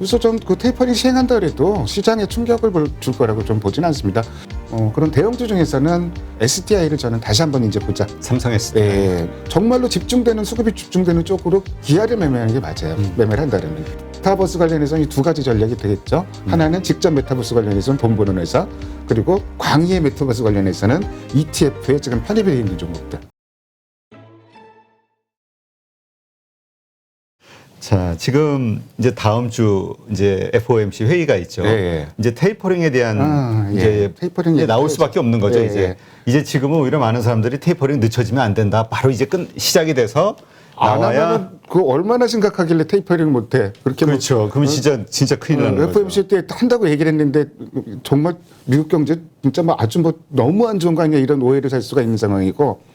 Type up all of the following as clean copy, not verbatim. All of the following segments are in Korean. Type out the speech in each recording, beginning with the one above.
그래서 좀 그 테이퍼링 시행한다 그래도 시장에 충격을 줄 거라고 좀 보지는 않습니다. 그런 대형주 중에서는 SDI를 저는 다시 한번 이제 보자. 삼성 SDI. 예, 정말로 집중되는 수급이 집중되는 쪽으로 기아를 매매하는 게 맞아요. 매매를 한다면. 메타버스 관련해서는 이 두 가지 전략이 되겠죠. 하나는 직접 메타버스 관련해서는 돈 버는 회사, 그리고 광의의 메타버스 관련해서는 ETF에 지금 편입이 되어 있는 종목들. 자, 지금 이제 다음 주 이제 FOMC 회의가 있죠. 예. 이제 테이퍼링에 대한 이제 테이퍼링 이제 나올 수밖에 없는 거죠. 예. 이제 지금은 오히려 많은 사람들이 테이퍼링 늦춰지면 안 된다. 바로 이제 시작이 돼서 안 나와야. 하면은 그 얼마나 심각하길래 테이퍼링을 못해? 그렇게 그렇죠. 그러면 진짜 큰일 나는 거죠. FOMC 때 한다고 얘기를 했는데 정말 미국 경제 진짜 뭐 아주 뭐 너무 안 좋은 거 아니야 이런 오해를 살 수가 있는 상황이고.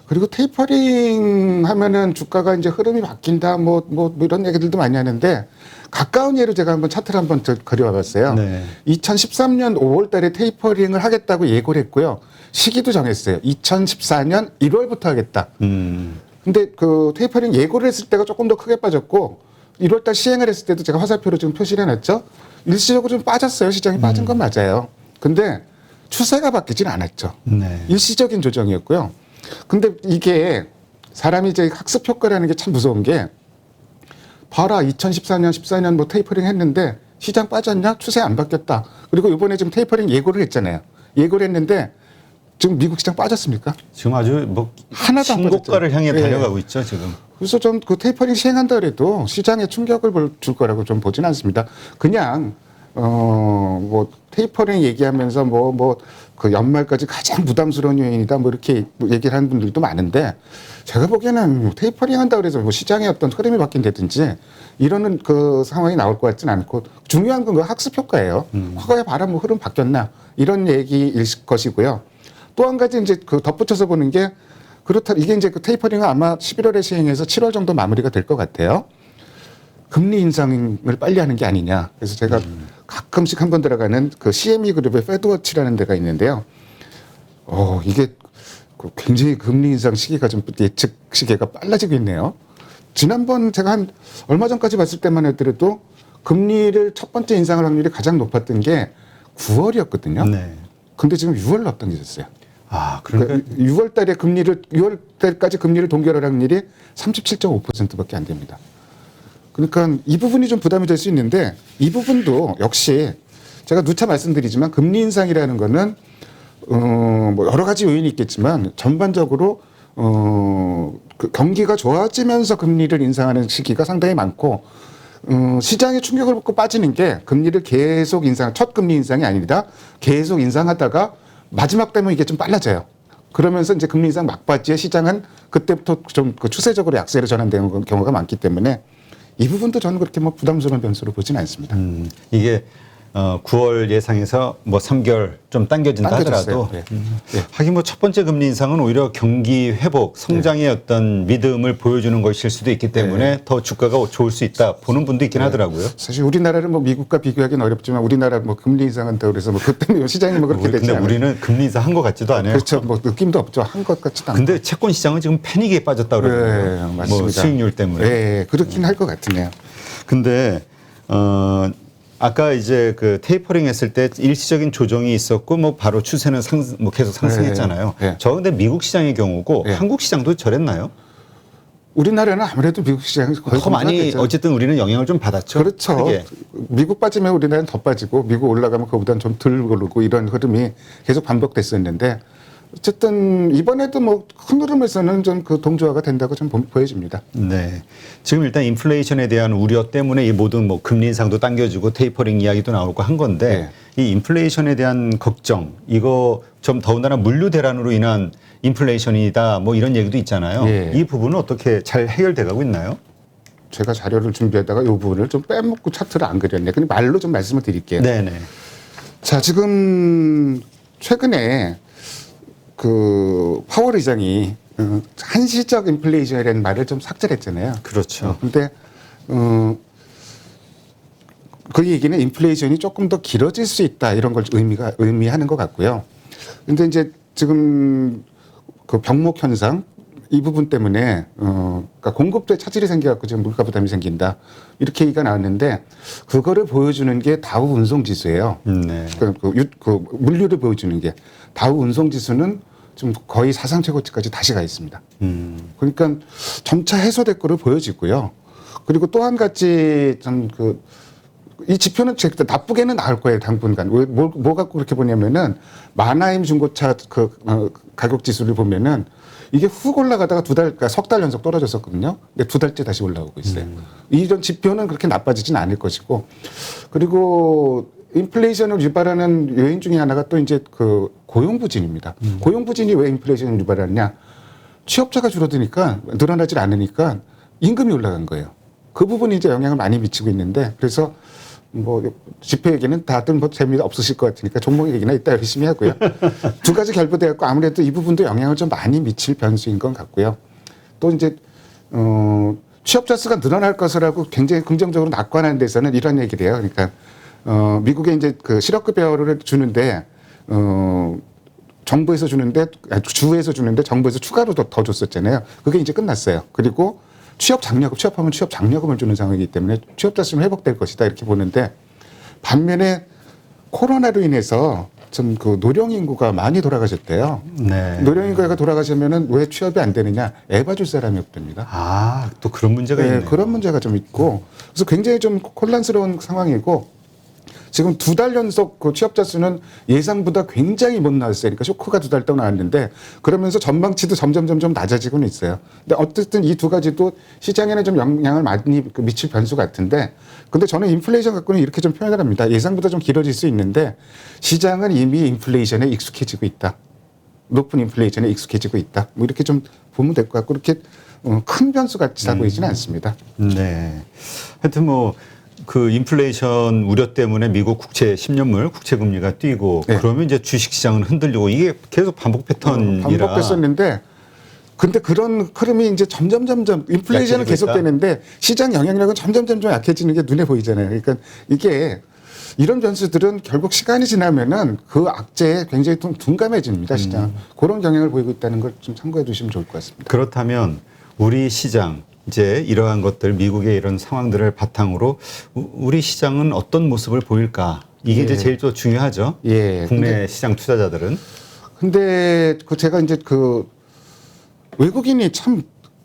그리고 테이퍼링 하면은 주가가 이제 흐름이 바뀐다 뭐 이런 얘기들도 많이 하는데 가까운 예로 제가 한번 차트를 한번 그려와 봤어요. 네. 2013년 5월 달에 테이퍼링을 하겠다고 예고를 했고요. 시기도 정했어요. 2014년 1월부터 하겠다. 근데 그 테이퍼링 예고를 했을 때가 조금 더 크게 빠졌고 1월 달 시행을 했을 때도 제가 화살표로 지금 표시를 해놨죠. 일시적으로 좀 빠졌어요. 시장이 빠진 건 맞아요. 근데 추세가 바뀌진 않았죠. 네. 일시적인 조정이었고요. 근데 이게 사람이 이제 학습 효과라는 게 참 무서운 게 봐라 2014년 14년 뭐 테이퍼링 했는데 시장 빠졌냐? 추세 안 바뀌었다. 그리고 이번에 지금 테이퍼링 예고를 했잖아요. 예고를 했는데 지금 미국 시장 빠졌습니까? 지금 아주 뭐 하나도 안 신고가를 향해 빠졌죠. 달려가고 있죠, 지금. 그래서 좀 그 테이퍼링 시행한다 그래도 시장에 충격을 줄 거라고 좀 보지는 않습니다. 그냥 뭐 테이퍼링 얘기하면서 그 연말까지 가장 부담스러운 요인이다 뭐 이렇게 얘기를 하는 분들도 많은데 제가 보기에는 테이퍼링 한다 그래서 뭐 시장의 어떤 흐름이 바뀐다든지 이러는 그 상황이 나올 것 같지는 않고 중요한 건 그 학습 효과예요. 과거에 바람 뭐 흐름 바뀌었나 이런 얘기일 것이고요. 또 한 가지 이제 그 덧붙여서 보는 게 그렇다 이게 이제 그 테이퍼링은 아마 11월에 시행해서 7월 정도 마무리가 될 것 같아요. 금리 인상을 빨리 하는 게 아니냐. 그래서 제가 가끔씩 한번 들어가는 그 CME 그룹의 페드워치라는 데가 있는데요. 이게 굉장히 금리 인상 시기가 좀 예측 시기가 빨라지고 있네요. 지난번 제가 한 얼마 전까지 봤을 때만 하더라도 금리를 첫 번째 인상할 확률이 가장 높았던 게 9월이었거든요. 네. 근데 지금 6월로 앞당겨졌어요. 아, 그러니까 6월 달까지 금리를 동결할 확률이 37.5%밖에 안 됩니다. 그러니까 이 부분이 좀 부담이 될 수 있는데 이 부분도 역시 제가 누차 말씀드리지만 금리 인상이라는 거는 뭐 여러 가지 요인이 있겠지만 전반적으로 그 경기가 좋아지면서 금리를 인상하는 시기가 상당히 많고 시장에 충격을 받고 빠지는 게 금리를 계속 첫 금리 인상이 아니다. 계속 인상하다가 마지막 되면 이게 좀 빨라져요. 그러면서 이제 금리 인상 막바지에 시장은 그때부터 좀 그 추세적으로 약세로 전환되는 경우가 많기 때문에 이 부분도 저는 그렇게 뭐 부담스러운 변수로 보지는 않습니다. 이게 9월 예상에서 뭐 3개월 좀 당겨진다 하더라도 네. 하긴 뭐 첫 번째 금리 인상은 오히려 경기 회복, 성장의 어떤 믿음을 보여주는 것일 수도 있기 때문에 더 주가가 좋을 수 있다 보는 분도 있긴 하더라고요. 사실 우리나라는 뭐 미국과 비교하기는 어렵지만 우리나라 뭐 금리 인상한다고 그래서 뭐 그때는 시장이 뭐 그렇게 되지 근데 않아요. 우리는 금리 인상 한 것 같지도 않아요. 그렇죠. 뭐 느낌도 없죠. 한 것 같지도 않고. 근데 채권 시장은 지금 패닉에 빠졌다 그러더라고요. 맞습니다. 뭐 수익률 때문에. 네, 그렇긴 할 것 같으네요. 근데 아까 이제 그 테이퍼링 했을 때 일시적인 조정이 있었고 뭐 바로 추세는 뭐 계속 상승했잖아요. 저 근데 미국 시장의 경우고 한국 시장도 저랬나요? 우리나라는 아무래도 미국 시장이 거의 더 많이 어쨌든 우리는 영향을 좀 받았죠. 그렇죠. 크게. 미국 빠지면 우리나라는 더 빠지고 미국 올라가면 그보다는 좀 덜 오르고 이런 흐름이 계속 반복됐었는데 어쨌든 이번에도 뭐 큰 흐름에서는 좀 그 동조화가 된다고 좀 보여집니다. 네. 지금 일단 인플레이션에 대한 우려 때문에 이 모든 뭐 금리 인상도 당겨지고 테이퍼링 이야기도 나오고 한 건데 이 인플레이션에 대한 걱정 이거 좀 더군다나 물류 대란으로 인한 인플레이션이다 뭐 이런 얘기도 있잖아요. 이 부분은 어떻게 잘 해결돼 가고 있나요? 제가 자료를 준비하다가 이 부분을 좀 빼먹고 차트를 안 그렸네. 그냥 말로 좀 말씀을 드릴게요. 네네. 자, 지금 최근에 그 파월 의장이 한시적 인플레이션이라는 말을 좀 삭제를 했잖아요. 그렇죠. 근데 그 얘기는 인플레이션이 조금 더 길어질 수 있다 이런 걸 의미하는 것 같고요. 근데 이제 지금 그 병목 현상 이 부분 때문에 그러니까 공급도에 차질이 생겨갖고 지금 물가 부담이 생긴다 이렇게 얘기가 나왔는데 그거를 보여주는 게 다우 운송 지수예요. 네. 그 물류를 보여주는 게 다우 운송 지수는 좀 거의 사상 최고치까지 다시 가 있습니다. 그러니까 점차 해소될 거를 보여지고요. 그리고 또 한 가지 좀 이 지표는 나쁘게는 나올 거예요, 당분간. 뭐 갖고 그렇게 보냐면은, 마나임 중고차 가격 지수를 보면은, 이게 훅 올라가다가 그러니까 석 달 연속 떨어졌었거든요. 근데 2달째 다시 올라오고 있어요. 이런 지표는 그렇게 나빠지진 않을 것이고, 그리고 인플레이션을 유발하는 요인 중에 하나가 또 이제 고용 부진입니다. 고용 부진이 왜 인플레이션을 유발하느냐? 취업자가 줄어드니까, 늘어나질 않으니까 임금이 올라간 거예요. 그 부분이 이제 영향을 많이 미치고 있는데, 그래서 지표 얘기는 다들 재미가 없으실 것 같으니까 종목 얘기나 이따 열심히 하고요. 두 가지 결부되었고 아무래도 이 부분도 영향을 좀 많이 미칠 변수인 것 같고요. 또 이제, 취업자 수가 늘어날 것이라고 굉장히 긍정적으로 낙관하는 데서는 이런 얘기를 해요. 그러니까, 미국에 이제 실업급여를 주는데, 정부에서 주는데, 주에서 주는데 정부에서 추가로 더 줬었잖아요. 그게 이제 끝났어요. 그리고 취업하면 취업 장려금을 주는 상황이기 때문에 취업자 수는 회복될 것이다 이렇게 보는데 반면에 코로나로 인해서 좀 노령 인구가 많이 돌아가셨대요. 네. 노령 인구가 돌아가시면은 왜 취업이 안 되느냐? 애 봐줄 사람이 없답니다. 아, 또 그런 문제가 네, 있네요. 그런 문제가 좀 있고 그래서 굉장히 좀 혼란스러운 상황이고 지금 2달 연속 취업자 수는 예상보다 굉장히 못 나왔어요. 그러니까 쇼크가 2달 동안 나왔는데 그러면서 전망치도 점점 낮아지고는 있어요. 근데 어쨌든 이 두 가지도 시장에는 좀 영향을 많이 미칠 변수 같은데 근데 저는 인플레이션 갖고는 이렇게 좀 표현을 합니다. 예상보다 좀 길어질 수 있는데 시장은 이미 인플레이션에 익숙해지고 있다. 높은 인플레이션에 익숙해지고 있다. 뭐 이렇게 좀 보면 될 것 같고 그렇게 큰 변수 같이 보이지는 않습니다. 네. 하여튼 인플레이션 우려 때문에 미국 국채 10년물 국채 금리가 뛰고 네. 그러면 이제 주식 시장은 흔들리고 이게 계속 반복 패턴이라 반복됐었는데 근데 그런 흐름이 이제 점점 인플레이션은 약해지고 계속되는데 시장 영향력은 점점 약해지는 게 눈에 보이잖아요. 그러니까 이게 이런 변수들은 결국 시간이 지나면은 그 악재에 굉장히 좀 둔감해집니다, 시장. 그런 경향을 보이고 있다는 걸 좀 참고해 두시면 좋을 것 같습니다. 그렇다면 우리 시장 이제 이러한 것들 미국의 이런 상황들을 바탕으로 우리 시장은 어떤 모습을 보일까? 이게 이제 제일 또 중요하죠. 예. 국내 시장 투자자들은. 근데 제가 이제 외국인이 참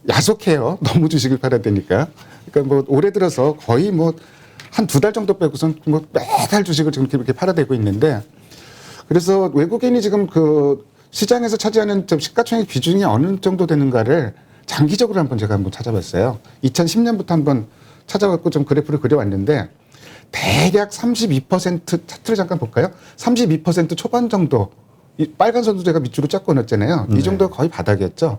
야속해요. 너무 주식을 팔아야 되니까. 그러니까 올해 들어서 거의 한 2달 정도 빼고선 매달 주식을 지금 이렇게 팔아대고 있는데 그래서 외국인이 지금 시장에서 차지하는 시가총액 비중이 어느 정도 되는가를 장기적으로 제가 한번 찾아봤어요. 2010년부터 한번 찾아갖고 좀 그래프를 그려왔는데 대략 32% 차트를 잠깐 볼까요? 32% 초반 정도 이 빨간 선도 제가 밑줄로 쫙 꺼놨잖아요. 네. 이 정도가 거의 바닥이었죠.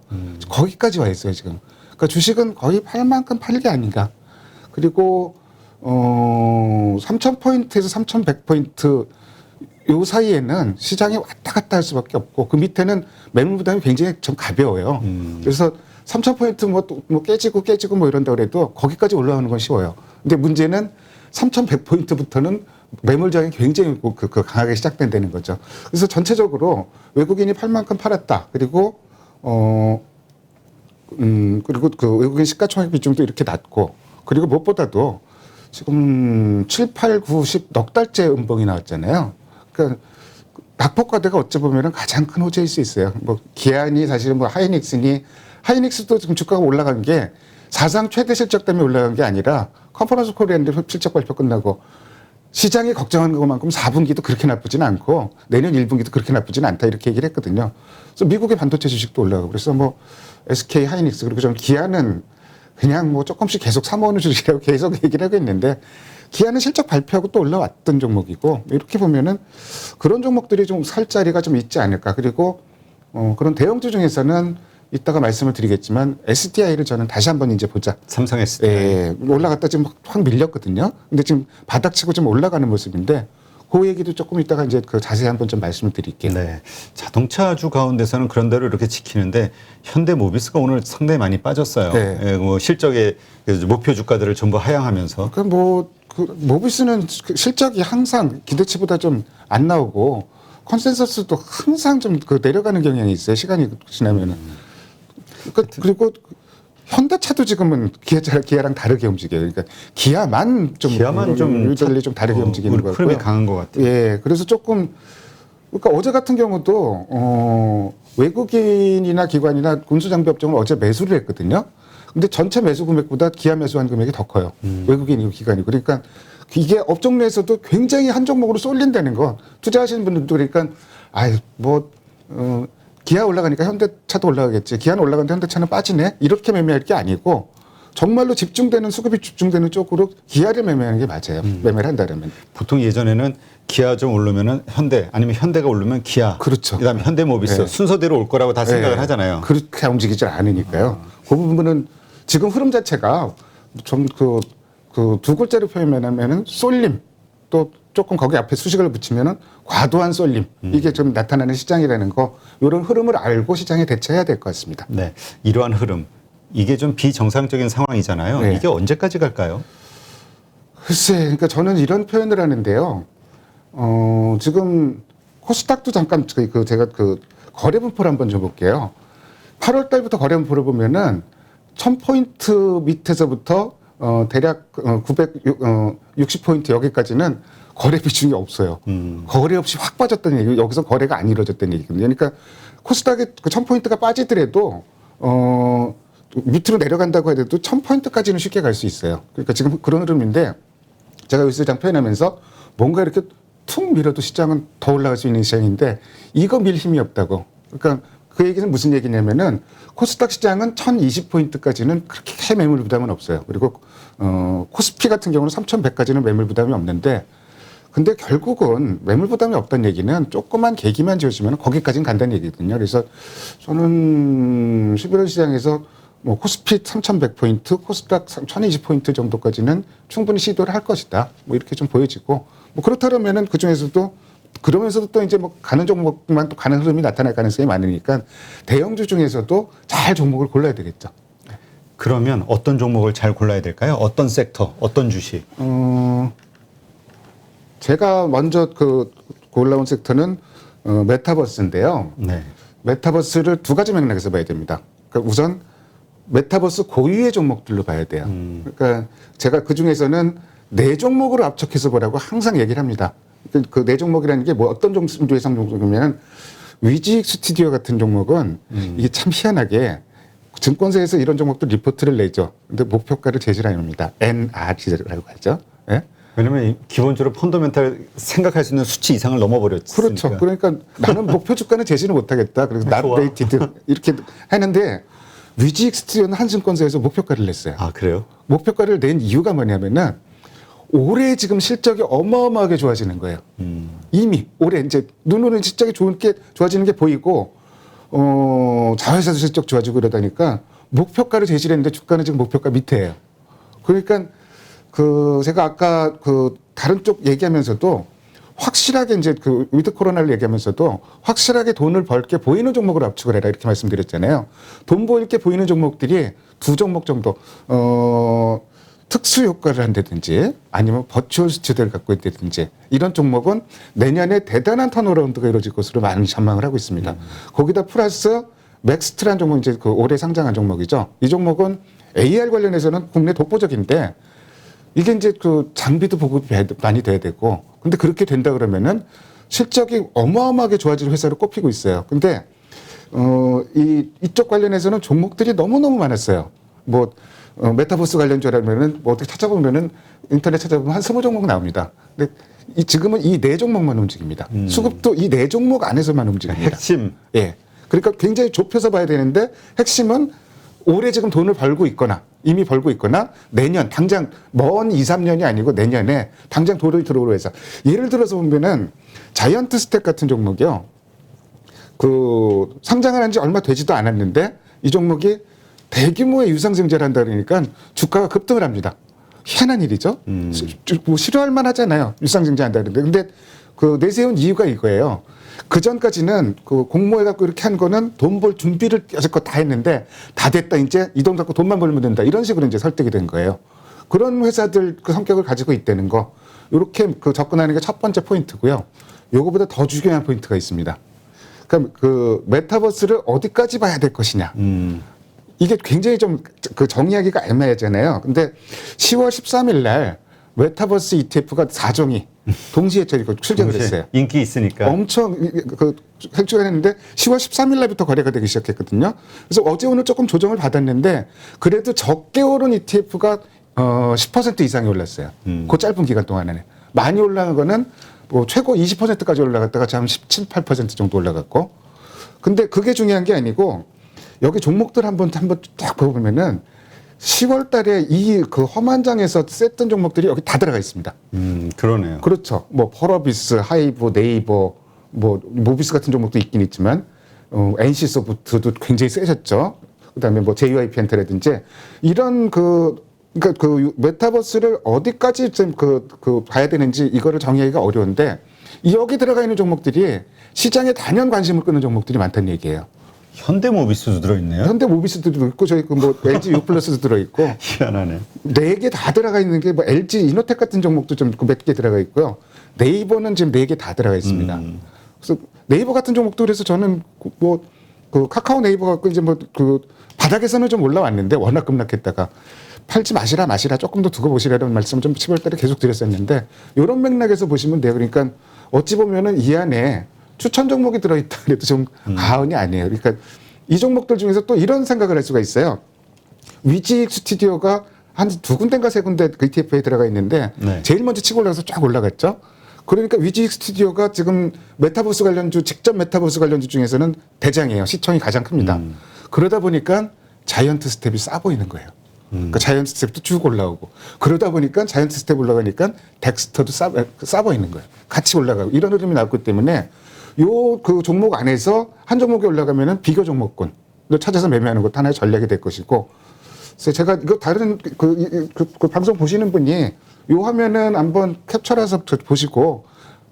거기까지 와 있어요 지금. 그러니까 주식은 거의 팔 만큼 팔 게 아닌가. 그리고 3,000포인트에서 3,100포인트 요 사이에는 시장이 왔다 갔다 할 수밖에 없고 그 밑에는 매물 부담이 굉장히 좀 가벼워요. 그래서 3,000포인트 깨지고 이런다 그래도 거기까지 올라오는 건 쉬워요. 근데 문제는 3,100포인트부터는 매물 저항이 굉장히 강하게 시작된다는 거죠. 그래서 전체적으로 외국인이 팔 만큼 팔았다. 그리고 외국인 시가총액 비중도 이렇게 낮고 그리고 무엇보다도 지금 7, 8, 9, 10 넉 달째 음봉이 나왔잖아요. 그러니까 낙폭과대가 어찌 보면 가장 큰 호재일 수 있어요. 기아니 사실은 하이닉스도 지금 주가가 올라간 게 사상 최대 실적 때문에 올라간 게 아니라 컨퍼런스 코리아인데 실적 발표 끝나고 시장이 걱정하는 것만큼 4분기도 그렇게 나쁘진 않고 내년 1분기도 그렇게 나쁘진 않다 이렇게 얘기를 했거든요. 그래서 미국의 반도체 주식도 올라가고 그래서 SK 하이닉스 그리고 저는 기아는 그냥 조금씩 계속 사모으는 주식이라고 계속 얘기를 하고 있는데 기아는 실적 발표하고 또 올라왔던 종목이고 이렇게 보면은 그런 종목들이 좀 살 자리가 좀 있지 않을까. 그리고 그런 대형주 중에서는 이따가 말씀을 드리겠지만 SDI를 저는 다시 한번 이제 보자. 삼성 SDI. 예, 올라갔다 지금 확 밀렸거든요. 근데 지금 바닥치고 좀 올라가는 모습인데 그 얘기도 조금 이따가 이제 자세히 한번 좀 말씀을 드릴게요. 네. 자동차주 가운데서는 그런 대로 이렇게 지키는데 현대모비스가 오늘 상당히 많이 빠졌어요. 네. 예, 실적의 목표 주가들을 전부 하향하면서. 모비스는 실적이 항상 기대치보다 좀 안 나오고 컨센서스도 항상 좀 내려가는 경향이 있어요. 시간이 지나면은. 그리고 현대차도 지금은 기아랑 다르게 움직여요. 그러니까 기아만 좀 유달리 좀 다르게 움직이는 것 같고요. 흐름이 강한 것 같아요. 예, 그래서 조금 그러니까 어제 같은 경우도 외국인이나 기관이나 군수장비 업종을 어제 매수를 했거든요. 근데 전체 매수 금액보다 기아 매수한 금액이 더 커요. 외국인이고 기관이고. 그러니까 이게 업종 내에서도 굉장히 한 종목으로 쏠린다는 거. 투자하시는 분들도 그러니까 기아 올라가니까 현대차도 올라가겠지. 기아는 올라가는데 현대차는 빠지네. 이렇게 매매할 게 아니고 정말로 수급이 집중되는 쪽으로 기아를 매매하는 게 맞아요. 매매를 한다면. 보통 예전에는 기아 좀 오르면은 현대 아니면 현대가 오르면 기아. 그렇죠. 그다음에 현대모비스 네. 순서대로 올 거라고 다 생각을 하잖아요. 그렇게 움직이질 않으니까요. 그 부분은 지금 흐름 자체가 좀 두 글자로 표현하면은 쏠림 또 조금 거기 앞에 수식을 붙이면은 과도한 쏠림 이게 좀 나타나는 시장이라는 거 이런 흐름을 알고 시장에 대처해야 될 것 같습니다. 네, 이러한 흐름 이게 좀 비정상적인 상황이잖아요. 네. 이게 언제까지 갈까요? 글쎄, 그러니까 저는 이런 표현을 하는데요. 지금 코스닥도 잠깐 제가 거래 분포를 한번 줘볼게요. 8월 달부터 거래 분포를 보면은 1000포인트 밑에서부터 대략 960포인트 여기까지는 거래 비중이 없어요. 거래 없이 확 빠졌다는 얘기, 여기서 거래가 안 이루어졌다는 얘기거든요. 그러니까 코스닥에 1000포인트가 빠지더라도 밑으로 내려간다고 해도 1000포인트까지는 쉽게 갈 수 있어요. 그러니까 지금 그런 흐름인데 제가 여기서 장 표현하면서 뭔가 이렇게 툭 밀어도 시장은 더 올라갈 수 있는 시장인데 이거 밀 힘이 없다고. 그러니까 그 얘기는 무슨 얘기냐면은 코스닥 시장은 1020포인트까지는 그렇게 매물 부담은 없어요. 그리고 코스피 같은 경우는 3100까지는 매물 부담이 없는데 근데 결국은 매물 부담이 없다는 얘기는 조그만 계기만 지어주면 거기까지는 간다는 얘기거든요. 그래서 저는 11월 시장에서 뭐 코스피 3100포인트, 코스닥 1020포인트 정도까지는 충분히 시도를 할 것이다. 뭐 이렇게 좀 보여지고 뭐 그렇다면은 그 중에서도 그러면서도 또 이제 뭐 가는 종목만 또 가는 흐름이 나타날 가능성이 많으니까 대형주 중에서도 잘 종목을 골라야 되겠죠. 그러면 어떤 종목을 잘 골라야 될까요? 어떤 섹터, 어떤 주식? 제가 먼저 골라온 섹터는 메타버스인데요. 네. 메타버스를 두 가지 맥락에서 봐야 됩니다. 그러니까 우선 메타버스 고유의 종목들로 봐야 돼요. 그러니까 제가 그 중에서는 네 종목으로 압축해서 보라고 항상 얘기를 합니다. 그 네 종목이라는 게 뭐 어떤 종목의 종목이냐면 위지익 스튜디오 같은 종목은 이게 참 희한하게 증권사에서 이런 종목들 리포트를 내죠. 근데 목표가를 제시를 안 합니다. NR이라고 하죠. 예? 왜냐면 기본적으로 펀더멘탈 생각할 수 있는 수치 이상을 넘어버렸으니까. 그렇죠. 그러니까 나는 목표 주가는 제시를 못하겠다. 그래서 not rated 이렇게 하는데 위지익 스튜디오는 한 증권사에서 목표가를 냈어요. 아, 그래요? 목표가를 낸 이유가 뭐냐면은 올해 지금 실적이 어마어마하게 좋아지는 거예요. 이미 올해 이제 눈으로는 실적이 좋아지는 게 보이고 자회사도 실적 좋아지고 이러다니까 목표가를 제시를 했는데 주가는 지금 목표가 밑에예요. 그러니까 제가 아까 다른 쪽 얘기하면서도 확실하게 이제 위드 코로나를 얘기하면서도 확실하게 돈을 벌게 보이는 종목으로 압축을 해라 이렇게 말씀드렸잖아요. 돈 벌게 보이는 종목들이 두 종목 정도 특수 효과를 한다든지 아니면 버추얼 수치들을 갖고 있다든지 이런 종목은 내년에 대단한 턴어라운드가 이루어질 것으로 많이 전망을 하고 있습니다. 거기다 플러스 맥스트라는 종목 이제 올해 상장한 종목이죠. 이 종목은 AR 관련해서는 국내 독보적인데 이게 이제 장비도 보급이 많이 돼야 되고 근데 그렇게 된다 그러면은 실적이 어마어마하게 좋아질 회사로 꼽히고 있어요. 근데 이쪽 관련해서는 종목들이 너무너무 많았어요. 메타버스 관련주라면은 어떻게 찾아보면은 인터넷 찾아보면 한 20종목 나옵니다. 근데 지금은 이 네 종목만 움직입니다. 수급도 이 네 종목 안에서만 움직입니다. 핵심. 예. 그러니까 굉장히 좁혀서 봐야 되는데 핵심은 올해 지금 돈을 벌고 있거나 이미 벌고 있거나 내년 당장 먼 2, 3년이 아니고 내년에 당장 돈을 들어오로 해서 예를 들어서 보면은 자이언트 스택 같은 종목이요. 상장을 한 지 얼마 되지도 않았는데 이 종목이 대규모의 유상증자를 한다 그러니까 주가가 급등을 합니다. 희한한 일이죠. 싫어할 만하잖아요. 유상증자한다 그러는데 근데 내세운 이유가 이거예요. 그 전까지는 공모해갖고 이렇게 한 거는 돈 벌 준비를 여태껏 다 했는데 다 됐다. 이제 이 돈 갖고 돈만 벌면 된다. 이런 식으로 이제 설득이 된 거예요. 그런 회사들 성격을 가지고 있다는 거. 이렇게 접근하는 게 첫 번째 포인트고요. 요거보다 더 중요한 포인트가 있습니다. 그러니까 메타버스를 어디까지 봐야 될 것이냐. 이게 굉장히 좀 그 정의하기가 애매하잖아요. 근데 10월 13일 날 메타버스 ETF가 4종이 동시에 출격을 했어요. 인기 있으니까. 엄청 그 출격을 했는데 10월 13일 날부터 거래가 되기 시작했거든요. 그래서 어제 오늘 조금 조정을 받았는데 그래도 적게 오른 ETF가 10% 이상이 올랐어요. 그 짧은 기간 동안에. 많이 올라간 거는 뭐 최고 20%까지 올라갔다가 지금 17, 8% 정도 올라갔고. 근데 그게 중요한 게 아니고 여기 종목들 한번 딱 보면은 10월 달에 이 그 험한장에서 셌던 종목들이 여기 다 들어가 있습니다. 그러네요. 그렇죠. 뭐 펄어비스, 하이브, 네이버, 뭐 모비스 같은 종목도 있긴 있지만 NC소프트도 굉장히 세졌죠. 그다음에 뭐 JYP엔터라든지 이런 그러니까 그 메타버스를 어디까지 좀 봐야 되는지 이거를 정의하기가 어려운데 여기 들어가 있는 종목들이 시장에 단연 관심을 끄는 종목들이 많다는 얘기예요. 현대모비스도 들어있네요. 현대모비스도 있고 저희 뭐 LG U+도 들어있고 희한하네. 4개 다 들어가 있는 게 뭐 LG 이노텍 같은 종목도 좀 몇 개 들어가 있고요. 네이버는 지금 4개 다 들어가 있습니다. 그래서 네이버 같은 종목도 그래서 저는 뭐 그 카카오 네이버 갖고 이제 뭐 그 바닥에서는 좀 올라왔는데 워낙 급락했다가 팔지 마시라 조금 더 두고 보시라는 말씀을 좀 10월 달에 계속 드렸었는데 이런 맥락에서 보시면 돼요. 그러니까 어찌 보면은 이 안에 추천 종목이 들어있다 그래도 좀 과언이 아니에요. 그러니까 이 종목들 중에서 또 이런 생각을 할 수가 있어요. 위지익 스튜디오가 한 2군데인가 3군데 그 ETF에 들어가 있는데 네. 제일 먼저 치고 올라가서 쫙 올라갔죠. 그러니까 위지익 스튜디오가 지금 메타버스 관련주, 직접 메타버스 관련주 중에서는 대장이에요. 시총이 가장 큽니다. 그러다 보니까 자이언트 스텝이 싸 보이는 거예요. 그러니까 자이언트 스텝도 쭉 올라오고 그러다 보니까 자이언트 스텝 올라가니까 덱스터도 싸 보이는 거예요. 같이 올라가고 이런 흐름이 나왔기 때문에 요 그 종목 안에서 한 종목이 올라가면은 비교 종목군을 찾아서 매매하는 것도 하나의 전략이 될 것이고. 그래서 제가 이거 다른 그 방송 보시는 분이 요 화면은 한번 캡처해서 보시고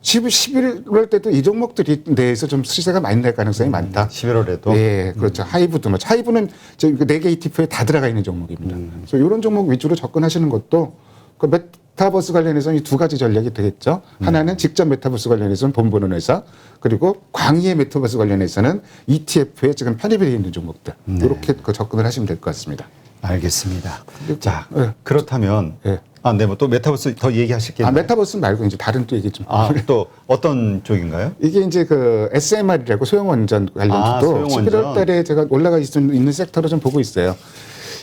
11월 때도 이 종목들이 내에서 좀 시세가 많이 날 가능성이 많다. 11월에도. 예, 그렇죠. 하이브도 뭐 하이브는 저희 그 4개 ETF에 다 들어가 있는 종목입니다. 그래서 이런 종목 위주로 접근하시는 것도 그 메타버스 관련해서는 이 2가지 전략이 되겠죠. 하나는 직접 메타버스 관련해서는 돈 버는 회사, 그리고 광의의 메타버스 관련해서는 ETF에 지금 편입이 되어 있는 종목들. 이렇게 그 접근을 하시면 될 것 같습니다. 알겠습니다. 자, 네. 그렇다면 네. 네, 뭐 또 메타버스 더 얘기하실게요. 메타버스 말고 이제 다른 또 얘기 좀. 또 어떤 쪽인가요? 이게 이제 그 SMR이라고 소형원전 관련주도 소형원전. 11월 달에 제가 올라가 있는 섹터로 좀 보고 있어요.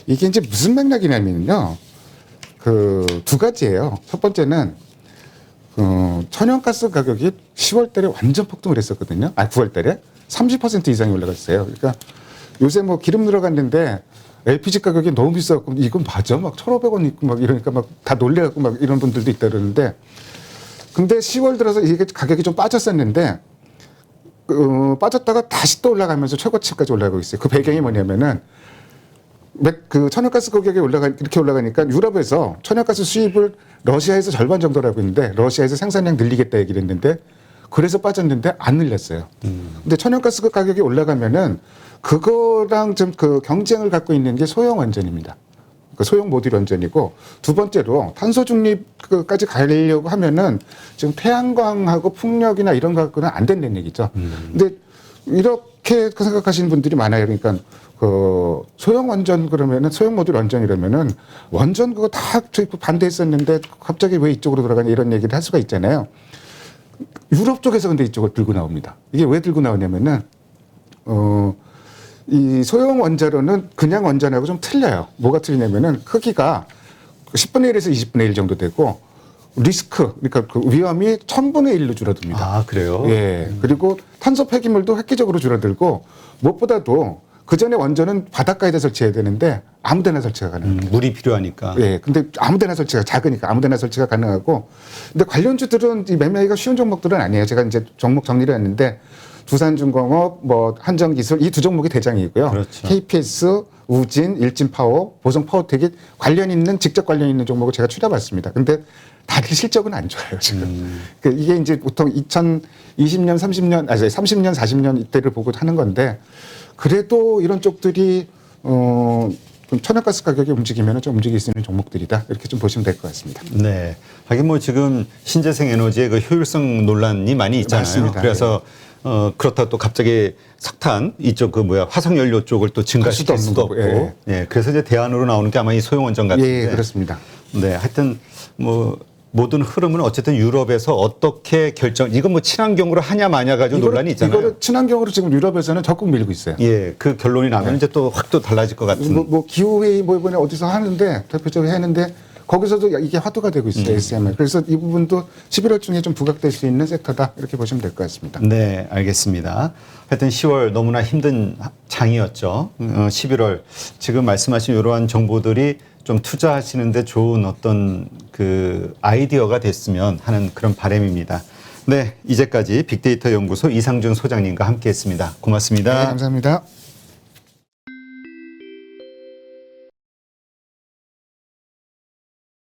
이게 이제 무슨 맥락이냐면요. 그 2가지예요. 첫 번째는 천연가스 가격이 10월 달에 완전 폭등을 했었거든요. 9월 달에 30% 이상이 올라갔어요. 그러니까 요새 뭐 기름 들어갔는데 LPG 가격이 너무 비싸고 이건 맞아? 막 1,500원 있고 막 이러니까 막 다 놀래갖고 막 이런 분들도 있다 그러는데 근데 10월 들어서 이게 가격이 좀 빠졌었는데 빠졌다가 다시 또 올라가면서 최고치까지 올라가고 있어요. 그 배경이 뭐냐면은 그 천연가스 가격이 이렇게 올라가니까 유럽에서 천연가스 수입을 러시아에서 절반 정도로 하고 있는데 러시아에서 생산량 늘리겠다 얘기를 했는데 그래서 빠졌는데 안 늘렸어요. 근데 천연가스 가격이 올라가면은 그거랑 좀 그 경쟁을 갖고 있는 게 소형 원전입니다. 그 소형 모듈 원전이고 두 번째로 탄소 중립까지 가려고 하면은 지금 태양광하고 풍력이나 이런 거 갖고는 안 된다는 얘기죠. 근데 이렇게 생각하시는 분들이 많아요. 그러니까 그 소형 원전 그러면은 소형 모듈 원전이라면은 원전 그거 다 반대했었는데 갑자기 왜 이쪽으로 돌아가냐 이런 얘기를 할 수가 있잖아요. 유럽 쪽에서 근데 이쪽을 들고 나옵니다. 이게 왜 들고 나오냐면은 이 소형 원자로는 그냥 원전하고 좀 틀려요. 뭐가 틀리냐면은 크기가 10분의 1에서 20분의 1 정도 되고 리스크, 그러니까 그 위험이 1000분의 1로 줄어듭니다. 아, 그래요? 예. 그리고 탄소 폐기물도 획기적으로 줄어들고 무엇보다도 그 전에 원전은 바닷가에다 설치해야 되는데 아무데나 설치가 가능합니다. 물이 필요하니까. 예. 근데 아무데나 설치가 작으니까 아무데나 설치가 가능하고 근데 관련주들은 이 매매하기가 쉬운 종목들은 아니에요. 제가 이제 종목 정리를 했는데 두산중공업, 뭐 한전기술 이 2 종목이 대장이고요. 그렇죠. KPS, 우진, 일진파워, 보성파워텍이 관련 있는 직접 관련 있는 종목을 제가 추려봤습니다. 근데 다들 실적은 안 좋아요 지금. 이게 이제 보통 2020년, 30년, 40년 이때를 보고 하는 건데 그래도 이런 쪽들이 좀 천연가스 가격이 움직이면 좀 움직일 수 있는 종목들이다 이렇게 좀 보시면 될 것 같습니다. 네. 하긴 뭐 지금 신재생 에너지의 그 효율성 논란이 많이 있잖아요. 맞습니다. 그래서 그렇다고 또 갑자기 석탄 이쪽 화석 연료 쪽을 또 증가시킬 수도 없고. 예. 예. 그래서 이제 대안으로 나오는 게 아마 이 소형원전 같은데. 예, 그렇습니다. 네. 하여튼 모든 흐름은 어쨌든 유럽에서 어떻게 이건 친환경으로 하냐 마냐 가지고 논란이 있잖아요. 이거를 친환경으로 지금 유럽에서는 적극 밀고 있어요. 예. 그 결론이 나면 이제 또 확 또 달라질 것 같은. 기후회의 이번에 어디서 하는데 대표적으로 했는데 거기서도 이게 화두가 되고 있어요. SMR. 그래서 이 부분도 11월 중에 좀 부각될 수 있는 섹터다 이렇게 보시면 될 것 같습니다. 네, 알겠습니다. 하여튼 10월 너무나 힘든 장이었죠. 11월 지금 말씀하신 이러한 정보들이 좀 투자하시는데 좋은 어떤 그 아이디어가 됐으면 하는 그런 바람입니다. 네, 이제까지 빅데이터 연구소 이상준 소장님과 함께했습니다. 고맙습니다. 네, 감사합니다.